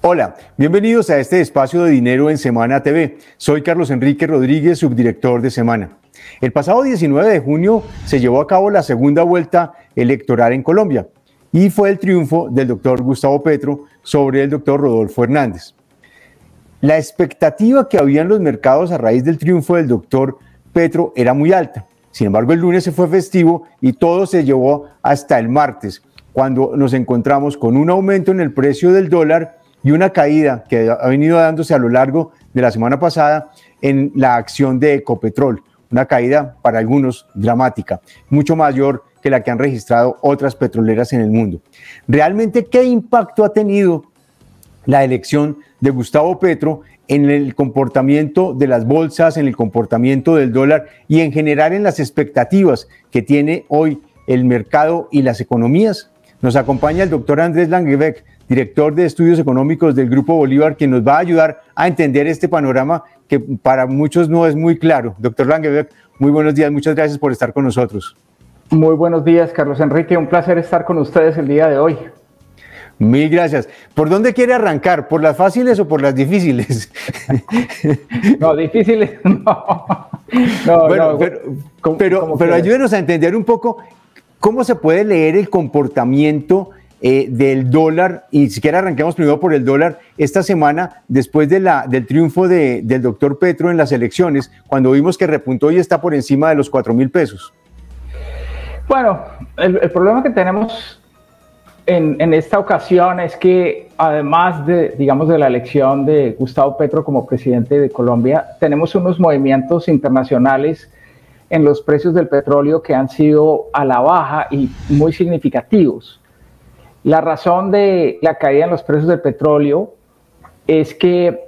Hola, bienvenidos a este espacio de Dinero en Semana TV. Soy Carlos Enrique Rodríguez, subdirector de Semana. El pasado 19 de junio se llevó a cabo la segunda vuelta electoral en Colombia y fue el triunfo del doctor Gustavo Petro sobre el doctor Rodolfo Hernández. La expectativa que había en los mercados a raíz del triunfo del doctor Petro era muy alta. Sin embargo, el lunes se fue festivo y todo se llevó hasta el martes, cuando nos encontramos con un aumento en el precio del dólar y una caída que ha venido dándose a lo largo de la semana pasada en la acción de Ecopetrol, una caída para algunos dramática, mucho mayor que la que han registrado otras petroleras en el mundo. Realmente, ¿qué impacto ha tenido la elección de Gustavo Petro en el comportamiento de las bolsas, en el comportamiento del dólar y en general en las expectativas que tiene hoy el mercado y las economías? Nos acompaña el doctor Andrés Langebeck, director de Estudios Económicos del Grupo Bolívar, quien nos va a ayudar a entender este panorama que para muchos no es muy claro. Doctor Langebeck, muy buenos días, muchas gracias por estar con nosotros. Muy buenos días, Carlos Enrique, un placer estar con ustedes el día de hoy. Mil gracias. ¿Por dónde quiere arrancar? ¿Por las fáciles o por las difíciles? No, difíciles no. Bueno, pero ayúdenos a entender un poco cómo se puede leer el comportamiento del dólar, y si quiere arranquemos primero por el dólar esta semana después de del triunfo del doctor Petro en las elecciones, cuando vimos que repuntó y está por encima de los 4.000 pesos. Bueno, el problema que tenemos en esta ocasión es que además de la elección de Gustavo Petro como presidente de Colombia, tenemos unos movimientos internacionales en los precios del petróleo que han sido a la baja y muy significativos. La razón de la caída en los precios del petróleo es que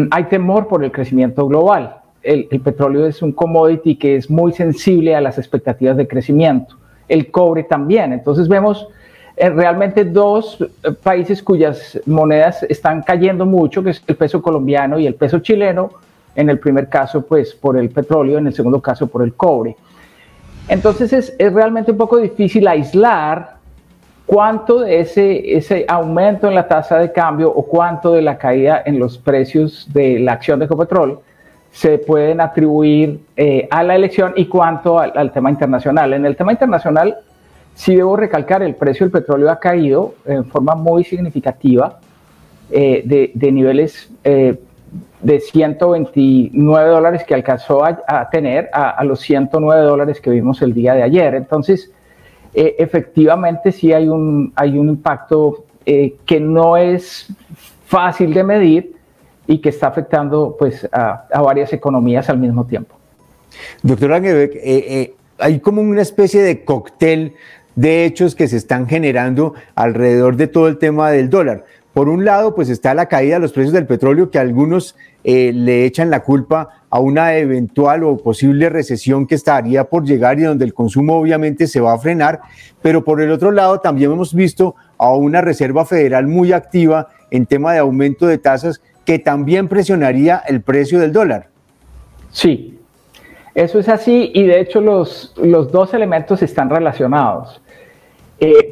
hay temor por el crecimiento global. El petróleo es un commodity que es muy sensible a las expectativas de crecimiento. El cobre también. Entonces vemos realmente dos países cuyas monedas están cayendo mucho, que es el peso colombiano y el peso chileno. En el primer caso, pues, por el petróleo, en el segundo caso, por el cobre. Entonces es realmente un poco difícil aislar cuánto de ese aumento en la tasa de cambio o cuánto de la caída en los precios de la acción de Ecopetrol se pueden atribuir a la elección y cuánto al tema internacional. En el tema internacional, sí debo recalcar, el precio del petróleo ha caído en forma muy significativa de niveles de $129 que alcanzó a tener a los $109 que vimos el día de ayer. Entonces, efectivamente sí hay un impacto que no es fácil de medir y que está afectando pues a varias economías al mismo tiempo. Doctor Langebeck, hay como una especie de cóctel de hechos que se están generando alrededor de todo el tema del dólar. Por un lado, pues está la caída de los precios del petróleo, que algunos le echan la culpa a una eventual o posible recesión que estaría por llegar y donde el consumo obviamente se va a frenar, pero por el otro lado también hemos visto a una Reserva Federal muy activa en tema de aumento de tasas que también presionaría el precio del dólar. Sí, eso es así y de hecho los dos elementos están relacionados,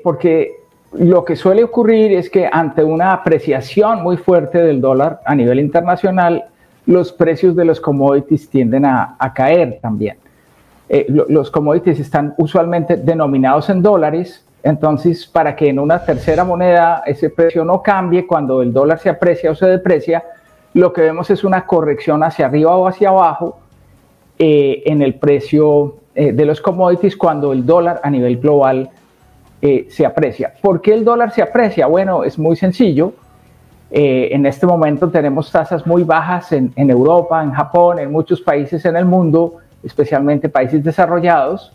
porque lo que suele ocurrir es que ante una apreciación muy fuerte del dólar a nivel internacional, los precios de los commodities tienden a caer también. Los commodities están usualmente denominados en dólares, entonces para que en una tercera moneda ese precio no cambie cuando el dólar se aprecia o se deprecia, lo que vemos es una corrección hacia arriba o hacia abajo en el precio de los commodities cuando el dólar a nivel global se aprecia. ¿Por qué el dólar se aprecia? Bueno, es muy sencillo. En este momento tenemos tasas muy bajas en Europa, en Japón, en muchos países en el mundo, especialmente países desarrollados,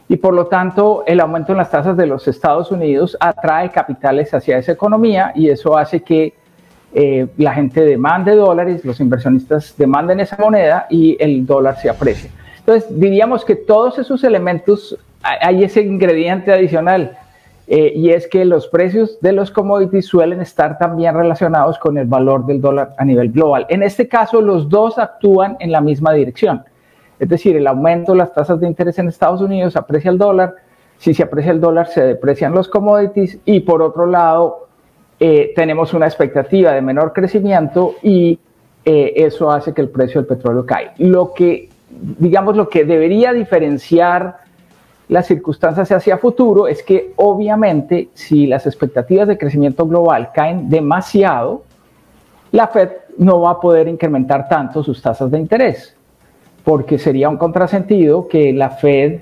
y por lo tanto el aumento en las tasas de los Estados Unidos atrae capitales hacia esa economía y eso hace que la gente demande dólares, los inversionistas demanden esa moneda y el dólar se aprecia. Entonces diríamos que todos esos elementos, hay ese ingrediente adicional, y es que los precios de los commodities suelen estar también relacionados con el valor del dólar a nivel global. En este caso, los dos actúan en la misma dirección. Es decir, el aumento de las tasas de interés en Estados Unidos aprecia el dólar. Si se aprecia el dólar, se deprecian los commodities. Y por otro lado, tenemos una expectativa de menor crecimiento y eso hace que el precio del petróleo caiga. Lo que debería diferenciar las circunstancias hacia futuro es que obviamente si las expectativas de crecimiento global caen demasiado, la Fed no va a poder incrementar tanto sus tasas de interés, porque sería un contrasentido que la Fed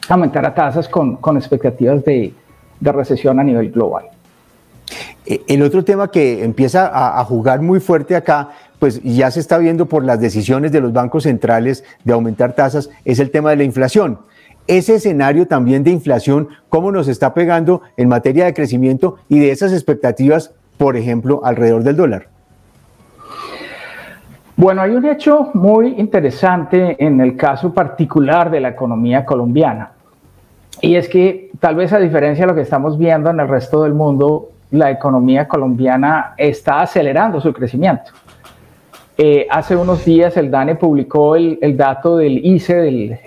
aumentara tasas con expectativas de recesión a nivel global. El otro tema que empieza a jugar muy fuerte acá, pues ya se está viendo por las decisiones de los bancos centrales de aumentar tasas, es el tema de la inflación. Ese escenario también de inflación, ¿cómo nos está pegando en materia de crecimiento y de esas expectativas, por ejemplo, alrededor del dólar? Bueno, hay un hecho muy interesante en el caso particular de la economía colombiana, y es que tal vez a diferencia de lo que estamos viendo en el resto del mundo, la economía colombiana está acelerando su crecimiento. Hace unos días el DANE publicó el dato del ICE,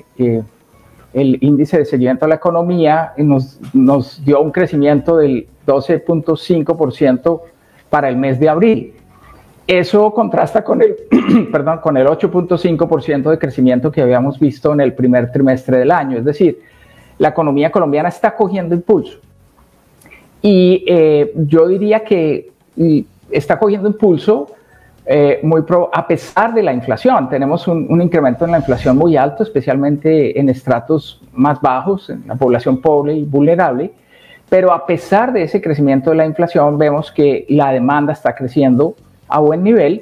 el índice de seguimiento de la economía, y nos dio un crecimiento del 12.5% para el mes de abril. Eso contrasta con el, con el 8.5% de crecimiento que habíamos visto en el primer trimestre del año. Es decir, la economía colombiana está cogiendo impulso. Y yo diría que está cogiendo impulso a pesar de la inflación. Tenemos un incremento en la inflación muy alto, especialmente en estratos más bajos, en la población pobre y vulnerable, pero a pesar de ese crecimiento de la inflación, vemos que la demanda está creciendo a buen nivel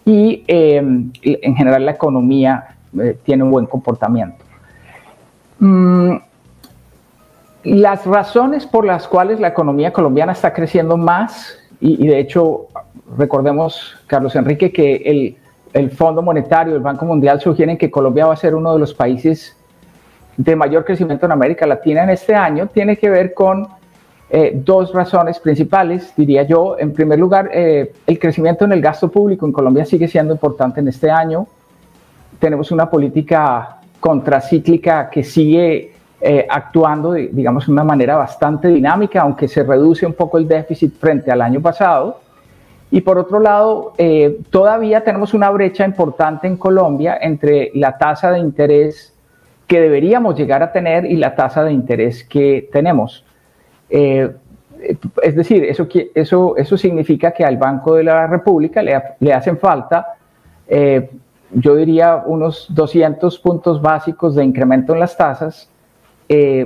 y en general la economía tiene un buen comportamiento. Las razones por las cuales la economía colombiana está creciendo más, y de hecho recordemos, Carlos Enrique, que el Fondo Monetario, el Banco Mundial sugieren que Colombia va a ser uno de los países de mayor crecimiento en América Latina en este año, tiene que ver con dos razones principales, diría yo. En primer lugar, el crecimiento en el gasto público en Colombia sigue siendo importante en este año. Tenemos una política contracíclica que sigue actuando, digamos, de una manera bastante dinámica, aunque se reduce un poco el déficit frente al año pasado. Y por otro lado, todavía tenemos una brecha importante en Colombia entre la tasa de interés que deberíamos llegar a tener y la tasa de interés que tenemos. Es decir, eso significa que al Banco de la República le hacen falta, yo diría, unos 200 puntos básicos de incremento en las tasas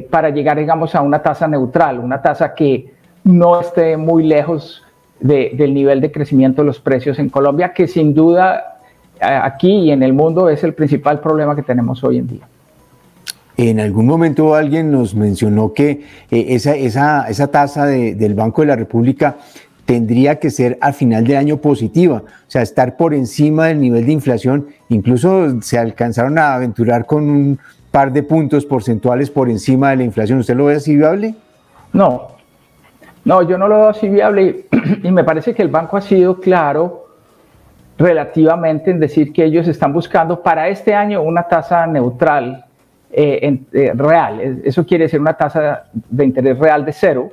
para llegar, digamos, a una tasa neutral, una tasa que no esté muy lejos del nivel de crecimiento de los precios en Colombia, que sin duda aquí y en el mundo es el principal problema que tenemos hoy en día. En algún momento alguien nos mencionó que esa tasa del Banco de la República tendría que ser al final del año positiva, o sea, estar por encima del nivel de inflación. Incluso se alcanzaron a aventurar con un par de puntos porcentuales por encima de la inflación. ¿Usted lo ve así viable? No, yo no lo veo así viable y me parece que el banco ha sido claro relativamente en decir que ellos están buscando para este año una tasa neutral real. Eso quiere decir una tasa de interés real de cero,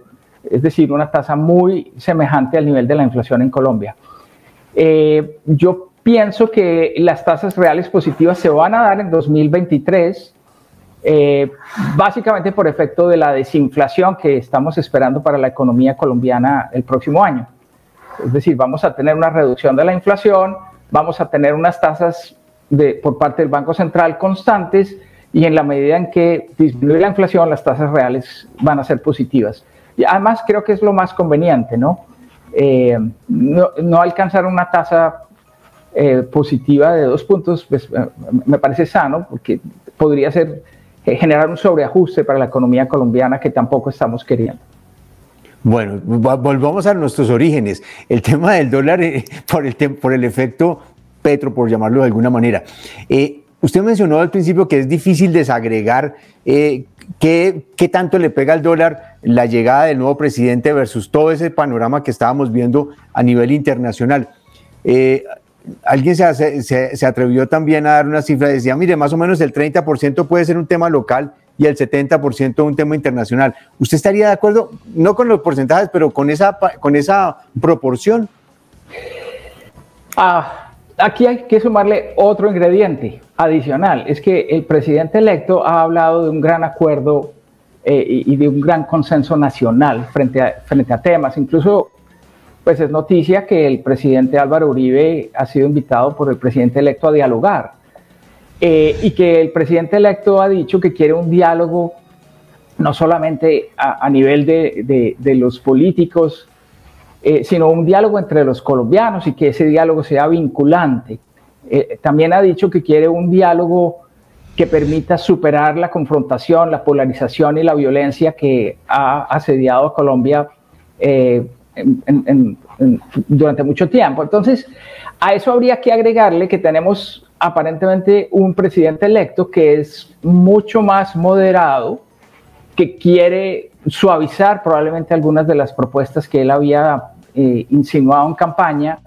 es decir, una tasa muy semejante al nivel de la inflación en Colombia. Yo pienso que las tasas reales positivas se van a dar en 2023, básicamente por efecto de la desinflación que estamos esperando para la economía colombiana el próximo año. Es decir, vamos a tener una reducción de la inflación, vamos a tener unas tasas por parte del Banco Central constantes, y en la medida en que disminuye la inflación, las tasas reales van a ser positivas. Y además creo que es lo más conveniente, ¿no? No alcanzar una tasa positiva de 2 puntos, pues, me parece sano, porque podría generar un sobreajuste para la economía colombiana que tampoco estamos queriendo. Bueno, volvamos a nuestros orígenes. El tema del dólar por el efecto Petro, por llamarlo de alguna manera. Usted mencionó al principio que es difícil desagregar qué tanto le pega al dólar la llegada del nuevo presidente versus todo ese panorama que estábamos viendo a nivel internacional. Alguien se atrevió también a dar una cifra, decía, mire, más o menos el 30% puede ser un tema local y el 70% un tema internacional. ¿Usted estaría de acuerdo, no con los porcentajes, pero con esa proporción? Aquí hay que sumarle otro ingrediente adicional, es que el presidente electo ha hablado de un gran acuerdo y de un gran consenso nacional frente a temas. Incluso pues es noticia que el presidente Álvaro Uribe ha sido invitado por el presidente electo a dialogar y que el presidente electo ha dicho que quiere un diálogo no solamente a nivel de los políticos, sino un diálogo entre los colombianos y que ese diálogo sea vinculante. También ha dicho que quiere un diálogo que permita superar la confrontación, la polarización y la violencia que ha asediado a Colombia durante mucho tiempo. Entonces, a eso habría que agregarle que tenemos aparentemente un presidente electo que es mucho más moderado, que quiere suavizar probablemente algunas de las propuestas que él había insinuado en campaña,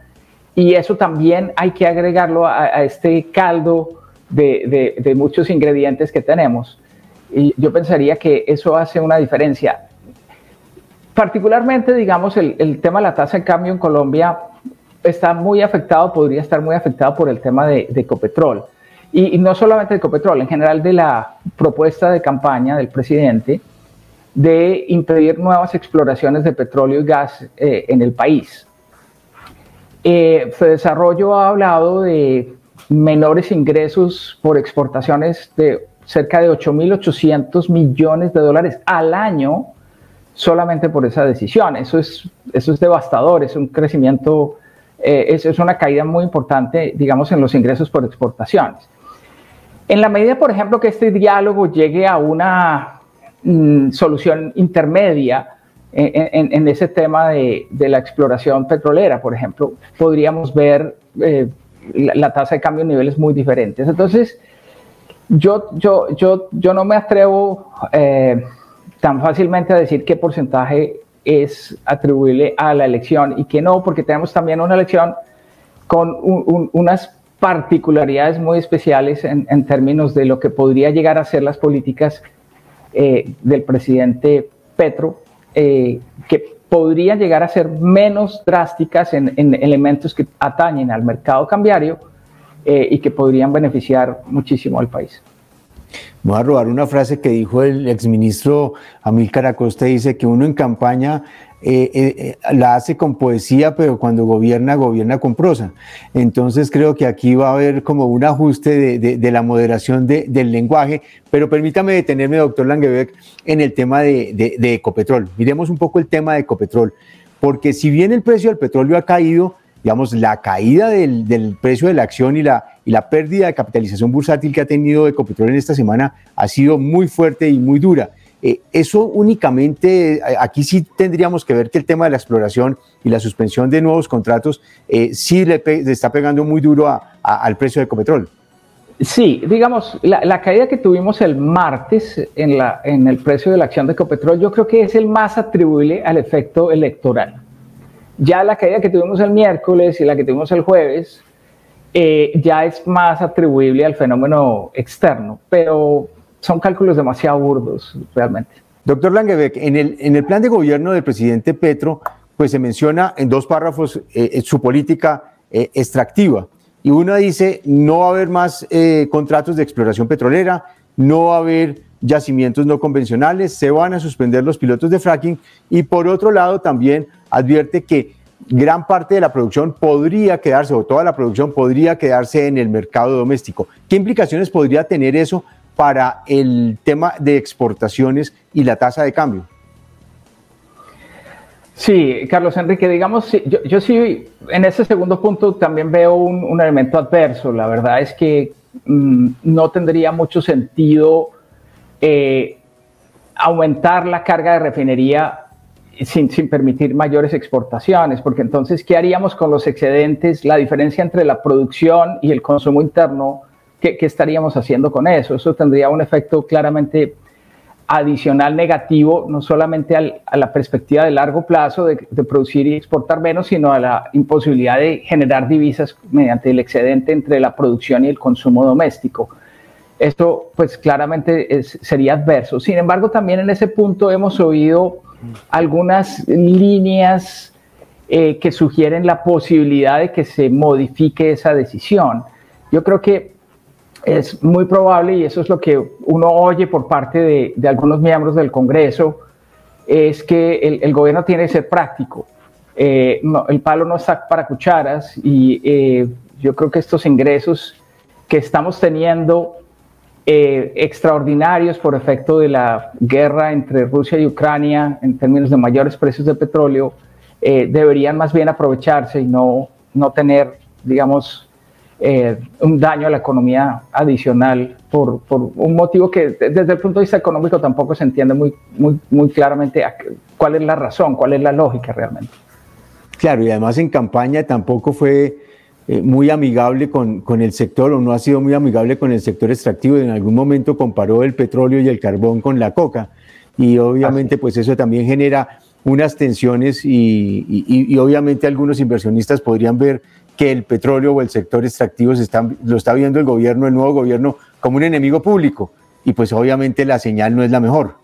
y eso también hay que agregarlo a este caldo de muchos ingredientes que tenemos. Y yo pensaría que eso hace una diferencia. Particularmente, digamos, el tema de la tasa de cambio en Colombia está muy afectado, podría estar muy afectado por el tema de Ecopetrol. Y no solamente de Ecopetrol, en general de la propuesta de campaña del presidente de impedir nuevas exploraciones de petróleo y gas en el país. Fedesarrollo ha hablado de menores ingresos por exportaciones de cerca de 8.800 millones de dólares al año solamente por esa decisión. Eso es devastador, es un crecimiento, es una caída muy importante, digamos, en los ingresos por exportaciones. En la medida, por ejemplo, que este diálogo llegue a una solución intermedia en ese tema de la exploración petrolera, por ejemplo, podríamos ver la tasa de cambio en niveles muy diferentes. Entonces, yo no me atrevo tan fácilmente a decir qué porcentaje es atribuible a la elección y qué no, porque tenemos también una elección con unas particularidades muy especiales en términos de lo que podría llegar a ser las políticas del presidente Petro, que podrían llegar a ser menos drásticas en elementos que atañen al mercado cambiario y que podrían beneficiar muchísimo al país. Voy a robar una frase que dijo el exministro Amílcar Acosta, dice que uno en campaña la hace con poesía, pero cuando gobierna, gobierna con prosa. Entonces creo que aquí va a haber como un ajuste de la moderación del lenguaje, pero permítame detenerme, doctor Langebeck, en el tema de Ecopetrol. Miremos un poco el tema de Ecopetrol, porque si bien el precio del petróleo ha caído, digamos, la caída del precio de la acción y la pérdida de capitalización bursátil que ha tenido Ecopetrol en esta semana ha sido muy fuerte y muy dura. Eso únicamente, aquí sí tendríamos que ver que el tema de la exploración y la suspensión de nuevos contratos sí le está pegando muy duro al precio de Ecopetrol. Sí, digamos, la caída que tuvimos el martes en el precio de la acción de Ecopetrol, yo creo que es el más atribuible al efecto electoral. Ya la caída que tuvimos el miércoles y la que tuvimos el jueves ya es más atribuible al fenómeno externo, pero son cálculos demasiado burdos realmente. Doctor Langebeck, en el plan de gobierno del presidente Petro, pues se menciona en 2 párrafos su política extractiva. Y uno dice, no va a haber más contratos de exploración petrolera, no va a haber yacimientos no convencionales, se van a suspender los pilotos de fracking, y por otro lado también advierte que gran parte de la producción podría quedarse, o toda la producción podría quedarse en el mercado doméstico. ¿Qué implicaciones podría tener eso para el tema de exportaciones y la tasa de cambio? Sí, Carlos Enrique, digamos, yo sí, en ese segundo punto también veo un elemento adverso. La verdad es que no tendría mucho sentido aumentar la carga de refinería sin permitir mayores exportaciones, porque entonces, ¿qué haríamos con los excedentes? La diferencia entre la producción y el consumo interno, ¿qué estaríamos haciendo con eso? Eso tendría un efecto claramente adicional negativo, no solamente a la perspectiva de largo plazo de producir y exportar menos, sino a la imposibilidad de generar divisas mediante el excedente entre la producción y el consumo doméstico. esto pues claramente sería adverso. Sin embargo, también en ese punto hemos oído algunas líneas que sugieren la posibilidad de que se modifique esa decisión. Yo creo que es muy probable, y eso es lo que uno oye por parte de algunos miembros del Congreso, es que el gobierno tiene que ser práctico. No, el palo no está para cucharas, y yo creo que estos ingresos que estamos teniendo extraordinarios por efecto de la guerra entre Rusia y Ucrania en términos de mayores precios de petróleo, deberían más bien aprovecharse y no tener, digamos, un daño a la economía adicional por un motivo que desde el punto de vista económico tampoco se entiende muy claramente cuál es la razón, cuál es la lógica realmente. Claro, y además en campaña tampoco fue muy amigable con el sector, o no ha sido muy amigable con el sector extractivo. En algún momento comparó el petróleo y el carbón con la coca, y obviamente pues eso también genera unas tensiones, y obviamente algunos inversionistas podrían ver que el petróleo o el sector extractivo lo está viendo el nuevo gobierno, como un enemigo público, y pues obviamente la señal no es la mejor.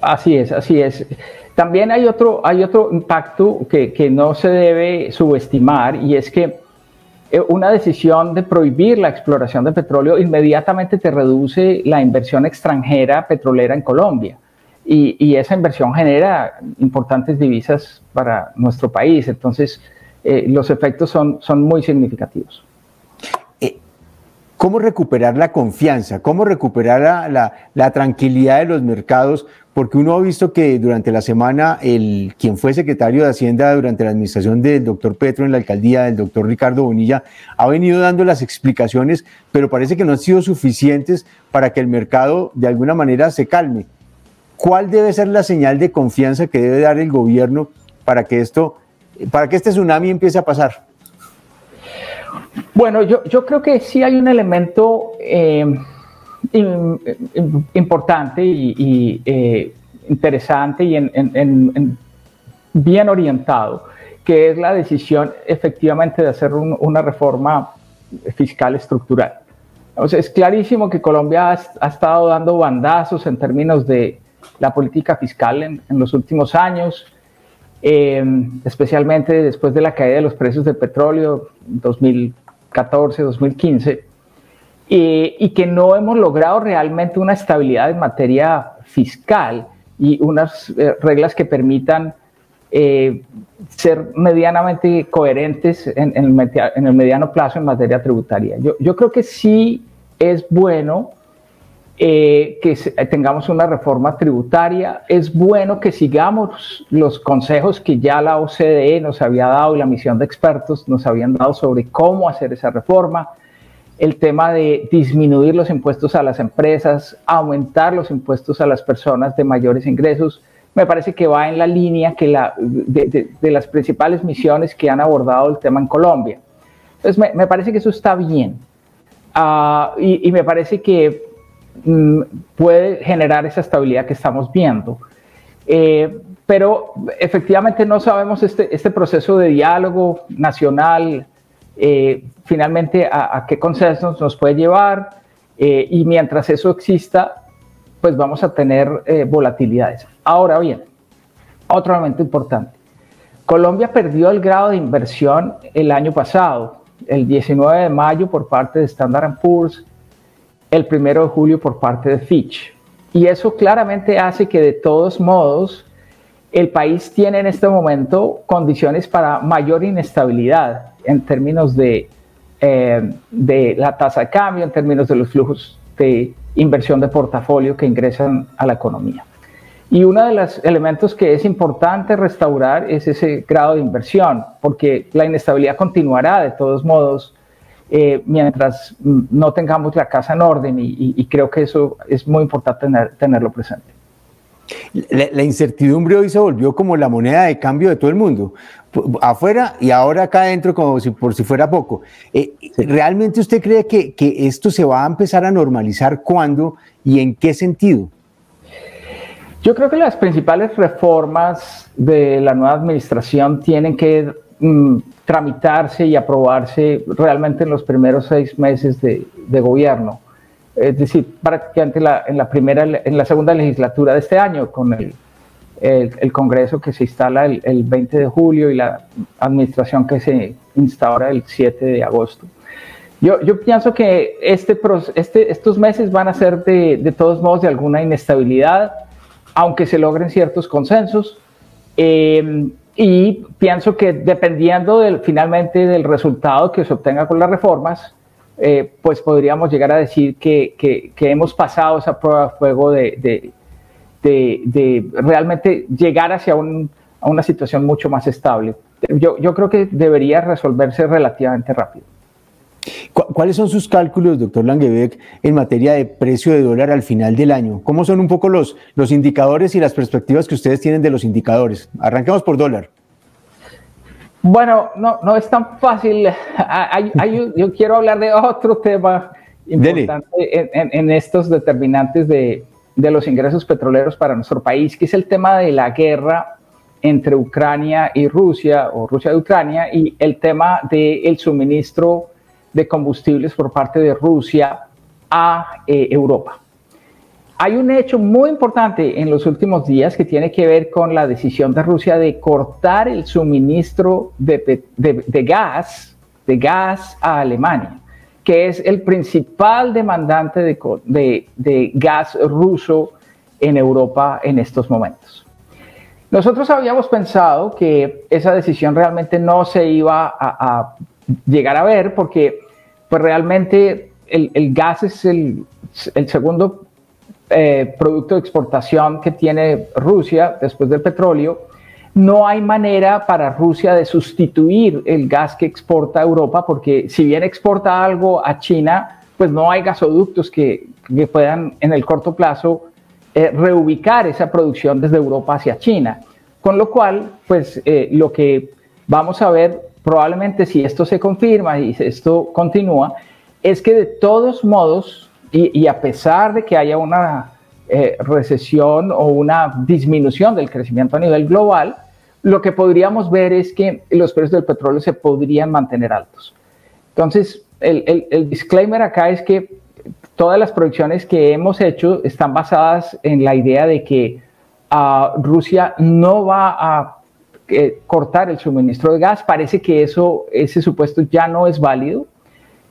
Así es, así es. También hay otro impacto que no se debe subestimar, y es que una decisión de prohibir la exploración de petróleo inmediatamente te reduce la inversión extranjera petrolera en Colombia, y esa inversión genera importantes divisas para nuestro país. Entonces los efectos son muy significativos. ¿Cómo recuperar la confianza? ¿Cómo recuperar la tranquilidad de los mercados? Porque uno ha visto que durante la semana quien fue secretario de Hacienda durante la administración del doctor Petro en la alcaldía, del doctor Ricardo Bonilla, ha venido dando las explicaciones, pero parece que no han sido suficientes para que el mercado de alguna manera se calme. ¿Cuál debe ser la señal de confianza que debe dar el gobierno para que este tsunami empiece a pasar? Bueno, yo creo que sí hay un elemento importante y interesante y bien orientado, que es la decisión efectivamente de hacer una reforma fiscal estructural. O sea, es clarísimo que Colombia ha estado dando bandazos en términos de la política fiscal en los últimos años, especialmente después de la caída de los precios del petróleo 2014, 2015, y que no hemos logrado realmente una estabilidad en materia fiscal y unas reglas que permitan ser medianamente coherentes en el mediano plazo en materia tributaria. Yo creo que sí es bueno que tengamos una reforma tributaria. Es bueno que sigamos los consejos que ya la OCDE nos había dado y la misión de expertos nos habían dado sobre cómo hacer esa reforma. El tema de disminuir los impuestos a las empresas, aumentar los impuestos a las personas de mayores ingresos, me parece que va en la línea de las principales misiones que han abordado el tema en Colombia. Entonces me parece que eso está bien, y me parece que puede generar esa estabilidad que estamos viendo. Pero efectivamente no sabemos este proceso de diálogo nacional finalmente a qué consensos nos puede llevar, y mientras eso exista, pues vamos a tener volatilidades. Ahora bien, otro elemento importante. Colombia perdió el grado de inversión el año pasado, el 19 de mayo por parte de Standard & Poor's, el 1 de julio por parte de Fitch. Y eso claramente hace que de todos modos el país tiene en este momento condiciones para mayor inestabilidad en términos de la tasa de cambio, en términos de los flujos de inversión de portafolio que ingresan a la economía. Y uno de los elementos que es importante restaurar es ese grado de inversión, porque la inestabilidad continuará de todos modos mientras no tengamos la casa en orden, y creo que eso es muy importante tenerlo presente. La incertidumbre hoy se volvió como la moneda de cambio de todo el mundo, afuera y ahora acá adentro, como por si fuera poco. ¿Realmente usted cree que esto se va a empezar a normalizar? ¿Cuándo y en qué sentido? Yo creo que las principales reformas de la nueva administración tienen que tramitarse y aprobarse realmente en los primeros 6 meses de gobierno. es decir, prácticamente en la segunda legislatura de este año, con el Congreso que se instala el 20 de julio y la administración que se instaura el 7 de agosto. Yo pienso que estos meses van a ser de todos modos de alguna inestabilidad, aunque se logren ciertos consensos, y pienso que dependiendo finalmente del resultado que se obtenga con las reformas, pues podríamos llegar a decir que hemos pasado esa prueba de fuego de realmente llegar hacia a una situación mucho más estable. Yo creo que debería resolverse relativamente rápido. ¿Cuáles son sus cálculos, doctor Langebeck, en materia de precio de dólar al final del año? ¿Cómo son un poco los indicadores y las perspectivas que ustedes tienen de los indicadores? Arranquemos por dólar. Bueno, no es tan fácil. Yo quiero hablar de otro tema importante en estos determinantes de los ingresos petroleros para nuestro país, que es el tema de la guerra entre Ucrania y Rusia, o Rusia y Ucrania, y el tema del suministro de combustibles por parte de Rusia a Europa. Hay un hecho muy importante en los últimos días que tiene que ver con la decisión de Rusia de cortar el suministro de gas a Alemania, que es el principal demandante de gas ruso en Europa en estos momentos. Nosotros habíamos pensado que esa decisión realmente no se iba a llegar a ver, porque pues realmente el gas es el segundo producto de exportación que tiene Rusia después del petróleo. No hay manera para Rusia de sustituir el gas que exporta a Europa, porque si bien exporta algo a China, pues no hay gasoductos que puedan en el corto plazo reubicar esa producción desde Europa hacia China. Con lo cual, pues lo que vamos a ver probablemente, si esto se confirma y esto continúa, es que de todos modos, y a pesar de que haya una recesión o una disminución del crecimiento a nivel global, lo que podríamos ver es que los precios del petróleo se podrían mantener altos. Entonces, el disclaimer acá es que todas las proyecciones que hemos hecho están basadas en la idea de que Rusia no va a cortar el suministro de gas. Parece que ese supuesto ya no es válido,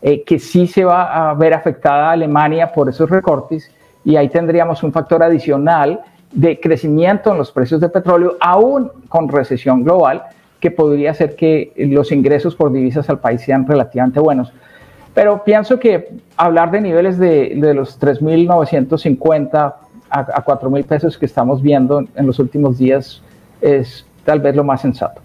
que sí se va a ver afectada a Alemania por esos recortes, y ahí tendríamos un factor adicional de crecimiento en los precios de petróleo, aún con recesión global, que podría hacer que los ingresos por divisas al país sean relativamente buenos. Pero pienso que hablar de niveles de los 3.950 a 4.000 pesos que estamos viendo en los últimos días es tal vez lo más sensato.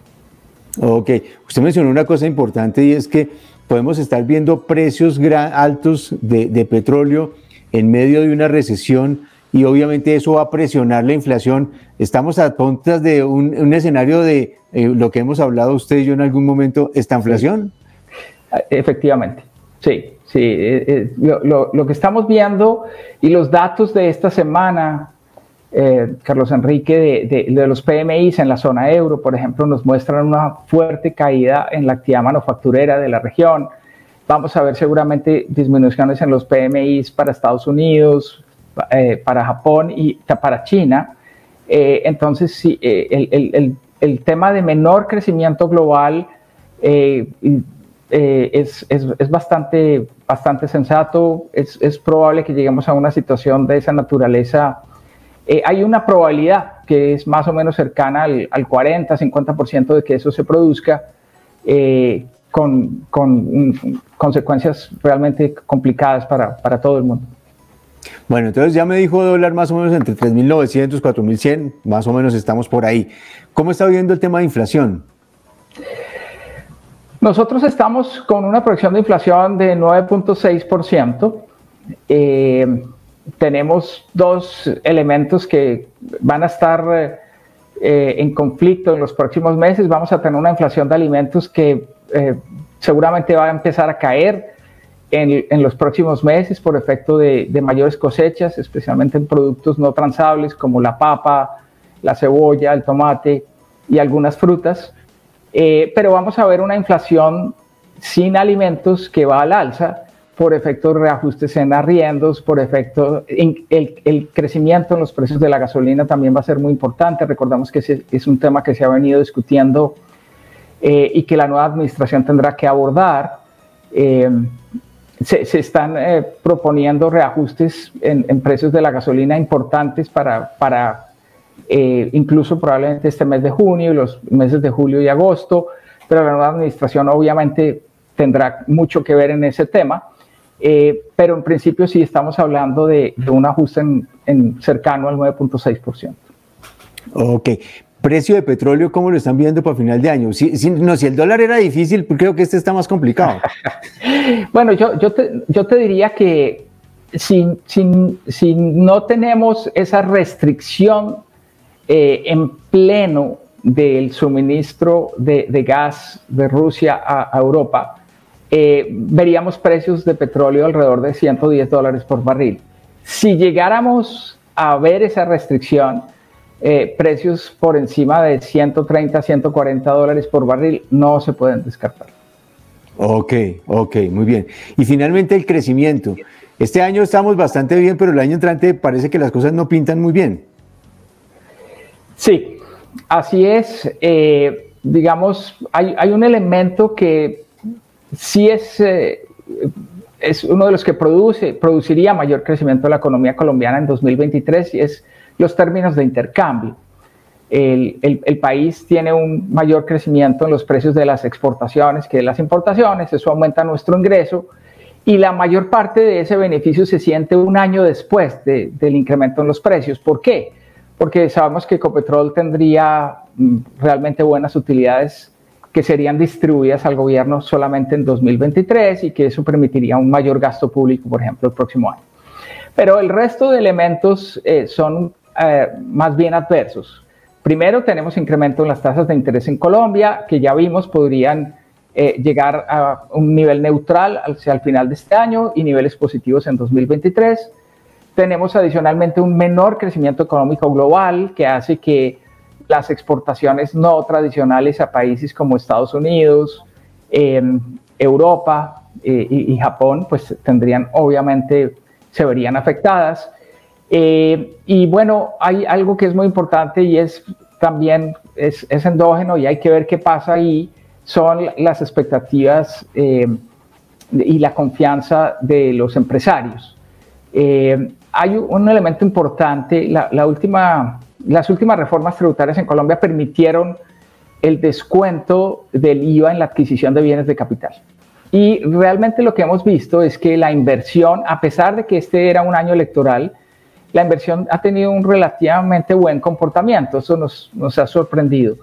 Ok, usted mencionó una cosa importante, y es que podemos estar viendo precios altos de petróleo en medio de una recesión, y obviamente eso va a presionar la inflación. Estamos a puntas de un escenario de lo que hemos hablado usted y yo en algún momento, ¿estanflación? Efectivamente, sí. Lo que estamos viendo, y los datos de esta semana, Carlos Enrique, de los PMIs en la zona euro, por ejemplo, nos muestran una fuerte caída en la actividad manufacturera de la región. Vamos a ver seguramente disminuciones en los PMIs para Estados Unidos, para Japón y para China. Entonces, sí, el tema de menor crecimiento global es bastante sensato. Es probable que lleguemos a una situación de esa naturaleza. Hay una probabilidad que es más o menos cercana al 40-50% de que eso se produzca, con consecuencias realmente complicadas para todo el mundo. Bueno, entonces ya me dijo dólar más o menos entre 3.900, 4.100, más o menos estamos por ahí. ¿Cómo está viendo el tema de inflación? Nosotros estamos con una proyección de inflación de 9.6%. Tenemos dos elementos que van a estar en conflicto en los próximos meses. Vamos a tener una inflación de alimentos que seguramente va a empezar a caer en los próximos meses por efecto de mayores cosechas, especialmente en productos no transables como la papa, la cebolla, el tomate y algunas frutas. Pero vamos a ver una inflación sin alimentos que va al alza, por efectos de reajustes en arriendos, por efecto, el crecimiento en los precios de la gasolina también va a ser muy importante. Recordamos que es un tema que se ha venido discutiendo y que la nueva administración tendrá que abordar. Se están proponiendo reajustes en precios de la gasolina importantes para incluso probablemente este mes de junio y los meses de julio y agosto, pero la nueva administración obviamente tendrá mucho que ver en ese tema. Pero en principio sí estamos hablando de un ajuste cercano al 9.6%. Ok. Precio de petróleo, ¿cómo lo están viendo para final de año? Si el dólar era difícil, creo que este está más complicado. Bueno, yo te diría que si no tenemos esa restricción en pleno del suministro de gas de Rusia a Europa, veríamos precios de petróleo alrededor de $110 por barril. Si llegáramos a ver esa restricción, precios por encima de 130, 140 dólares por barril no se pueden descartar. Ok, muy bien. Y finalmente el crecimiento. Este año estamos bastante bien, pero el año entrante parece que las cosas no pintan muy bien. Sí, así es. Digamos, hay un elemento que sí es uno de los que produciría mayor crecimiento de la economía colombiana en 2023 y es los términos de intercambio. El país tiene un mayor crecimiento en los precios de las exportaciones que de las importaciones, eso aumenta nuestro ingreso y la mayor parte de ese beneficio se siente un año después del incremento en los precios. ¿Por qué? Porque sabemos que Ecopetrol tendría realmente buenas utilidades que serían distribuidas al gobierno solamente en 2023 y que eso permitiría un mayor gasto público, por ejemplo, el próximo año. Pero el resto de elementos son más bien adversos. Primero, tenemos incremento en las tasas de interés en Colombia, que ya vimos podrían llegar a un nivel neutral hacia el final de este año y niveles positivos en 2023. Tenemos adicionalmente un menor crecimiento económico global que hace que las exportaciones no tradicionales a países como Estados Unidos, Europa y Japón, pues obviamente se verían afectadas. Y bueno, hay algo que es muy importante y también es endógeno y hay que ver qué pasa ahí, son las expectativas y la confianza de los empresarios. Hay un elemento importante, las últimas reformas tributarias en Colombia permitieron el descuento del IVA en la adquisición de bienes de capital. Y realmente lo que hemos visto es que la inversión, a pesar de que este era un año electoral, la inversión ha tenido un relativamente buen comportamiento, eso nos ha sorprendido.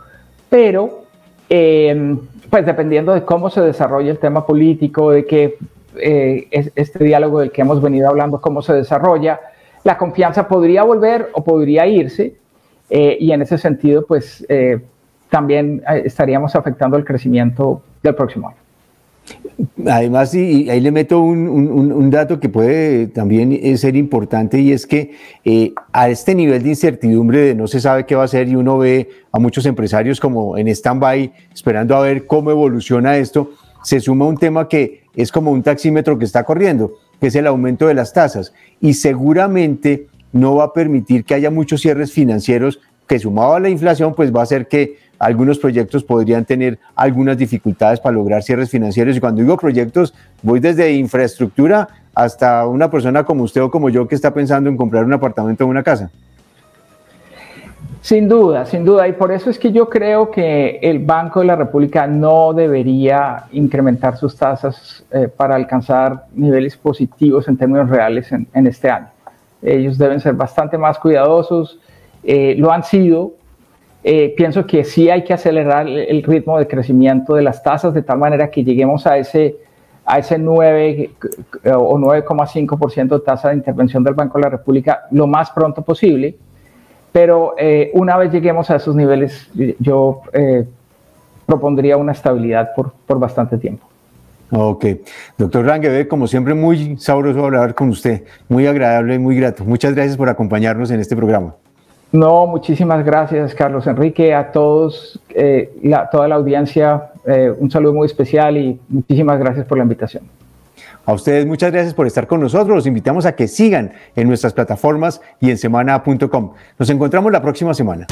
Pero, pues dependiendo de cómo se desarrolla el tema político, de que este diálogo del que hemos venido hablando, cómo se desarrolla, la confianza podría volver o podría irse, y en ese sentido, pues también estaríamos afectando el crecimiento del próximo año. Además, y ahí le meto un dato que puede también ser importante, y es que a este nivel de incertidumbre de no se sabe qué va a hacer, y uno ve a muchos empresarios como en stand-by esperando a ver cómo evoluciona esto, se suma un tema que es como un taxímetro que está corriendo, que es el aumento de las tasas, y seguramente no va a permitir que haya muchos cierres financieros, que sumado a la inflación pues va a hacer que algunos proyectos podrían tener algunas dificultades para lograr cierres financieros. Y cuando digo proyectos, voy desde infraestructura hasta una persona como usted o como yo que está pensando en comprar un apartamento o una casa. Sin duda, sin duda. Y por eso es que yo creo que el Banco de la República no debería incrementar sus tasas para alcanzar niveles positivos en términos reales en este año. Ellos deben ser bastante más cuidadosos, lo han sido. Pienso que sí hay que acelerar el ritmo de crecimiento de las tasas de tal manera que lleguemos a ese 9 o 9,5% de tasa de intervención del Banco de la República lo más pronto posible. Pero una vez lleguemos a esos niveles, yo propondría una estabilidad por bastante tiempo. Ok. Doctor Rangue, como siempre, muy sabroso hablar con usted, muy agradable y muy grato. Muchas gracias por acompañarnos en este programa. No, muchísimas gracias, Carlos Enrique, a todos, toda la audiencia, un saludo muy especial y muchísimas gracias por la invitación. A ustedes muchas gracias por estar con nosotros. Los invitamos a que sigan en nuestras plataformas y en semana.com. Nos encontramos la próxima semana.